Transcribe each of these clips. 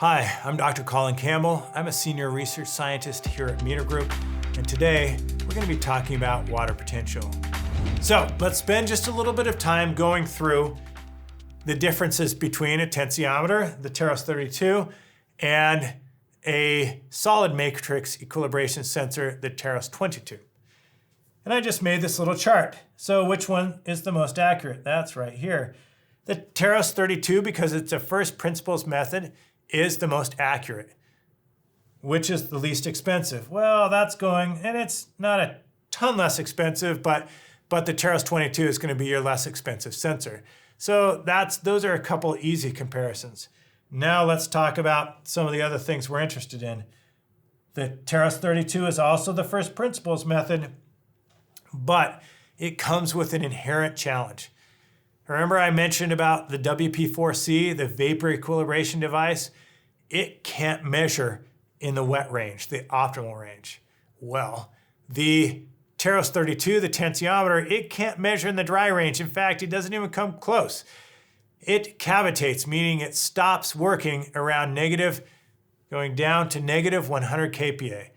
Hi, I'm Dr. Colin Campbell. I'm a senior research scientist here at Meter Group, and today we're going to be talking about water potential. So let's spend just a little bit of time going through the differences between a tensiometer, the TEROS 32, and a solid matrix equilibration sensor, the TEROS 22. And I just made this little chart. So which one is the most accurate? That's right here. The TEROS 32, because it's a first principles method, is the most accurate. Which is the least expensive? Well, that's going, and it's not a ton less expensive, but the TEROS 22 is going to be your less expensive sensor. So those are a couple easy comparisons. Now let's talk about some of the other things we're interested in. The TEROS 32 is also the first principles method, but it comes with an inherent challenge. Remember I mentioned about the WP4C, the vapor equilibration device? It can't measure in the wet range, the optimal range. Well, the TEROS 32, the tensiometer, it can't measure in the dry range. In fact, it doesn't even come close. It cavitates, meaning it stops working around going down to negative 100 kPa.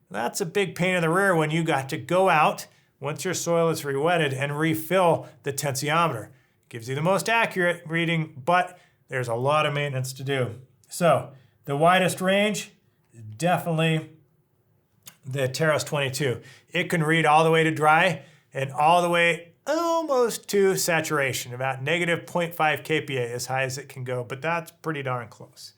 That's a big pain in the rear when you got to go out, once your soil is re-wetted, and refill the tensiometer. Gives you the most accurate reading, but there's a lot of maintenance to do. So the widest range, definitely the TEROS 22. It can read all the way to dry and all the way almost to saturation, about negative 0.5 kPa as high as it can go, but that's pretty darn close.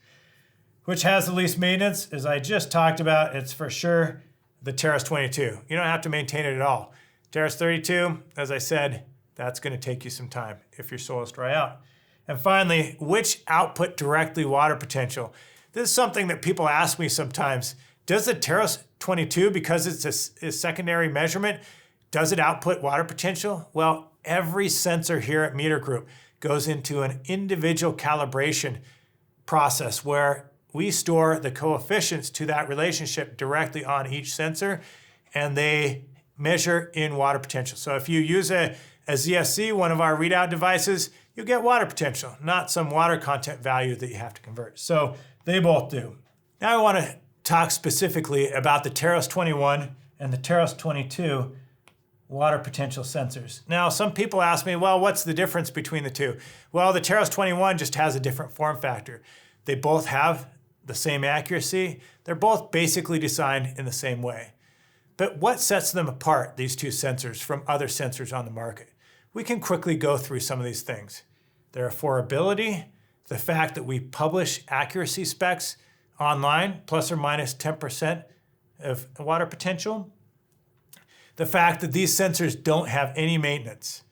Which has the least maintenance? As I just talked about, it's for sure the TEROS 22. You don't have to maintain it at all. TEROS 32, as I said, that's going to take you some time if your soils dry out. And finally, which output directly water potential? This is something that people ask me sometimes. Does the TEROS 22, because it's a secondary measurement, does it output water potential? Well, every sensor here at Meter Group goes into an individual calibration process where we store the coefficients to that relationship directly on each sensor, and they measure in water potential. So if you use a ZSC, one of our readout devices, you get water potential, not some water content value that you have to convert. So they both do. Now I want to talk specifically about the TEROS 21 and the TEROS 22 water potential sensors. Now, some people ask me, well, what's the difference between the two? Well, the TEROS 21 just has a different form factor. They both have the same accuracy. They're both basically designed in the same way. But what sets them apart, these two sensors, from other sensors on the market? We can quickly go through some of these things. Their affordability, the fact that we publish accuracy specs online, plus or minus 10% of water potential. The fact that these sensors don't have any maintenance.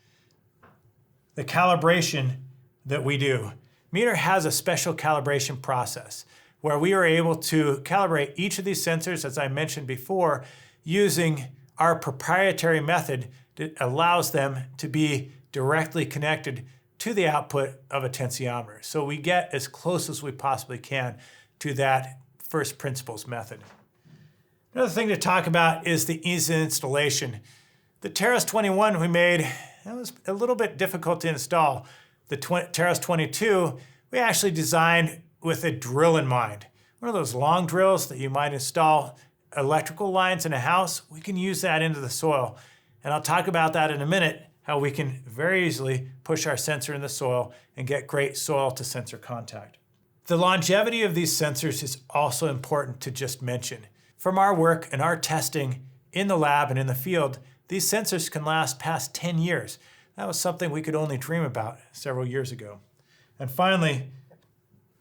The calibration that we do. Meter has a special calibration process where we are able to calibrate each of these sensors, as I mentioned before, using our proprietary method that allows them to be directly connected to the output of a tensiometer. So we get as close as we possibly can to that first principles method. Another thing to talk about is the ease of installation. The TEROS 21 we made, that was a little bit difficult to install. The TEROS 22, we actually designed with a drill in mind. One of those long drills that you might install electrical lines in a house, we can use that into the soil. And I'll talk about that in a minute, how we can very easily push our sensor in the soil and get great soil to sensor contact. The longevity of these sensors is also important to just mention. From our work and our testing in the lab and in the field, these sensors can last past 10 years. That was something we could only dream about several years ago. And finally,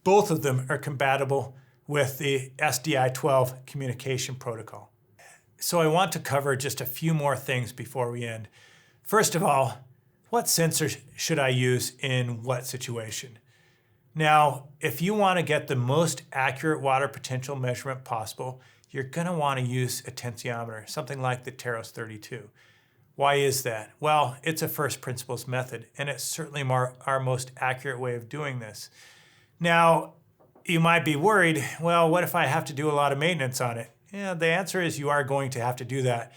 both of them are compatible with the SDI-12 communication protocol. So I want to cover just a few more things before we end. First of all, what sensors should I use in what situation? Now, if you want to get the most accurate water potential measurement possible, you're going to want to use a tensiometer, something like the TEROS 32. Why is that? Well, it's a first principles method, and it's certainly our most accurate way of doing this. Now, you might be worried, well, what if I have to do a lot of maintenance on it? Yeah, the answer is you are going to have to do that.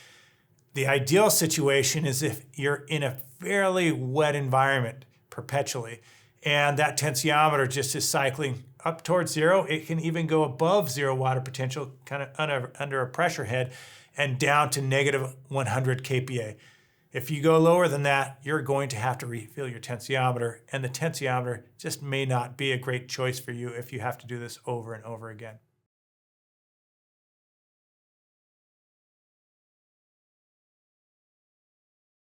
The ideal situation is if you're in a fairly wet environment perpetually, and that tensiometer just is cycling up towards zero. It can even go above zero water potential, kind of under a pressure head, and down to negative 100 kPa. If you go lower than that, you're going to have to refill your tensiometer, and the tensiometer just may not be a great choice for you if you have to do this over and over again.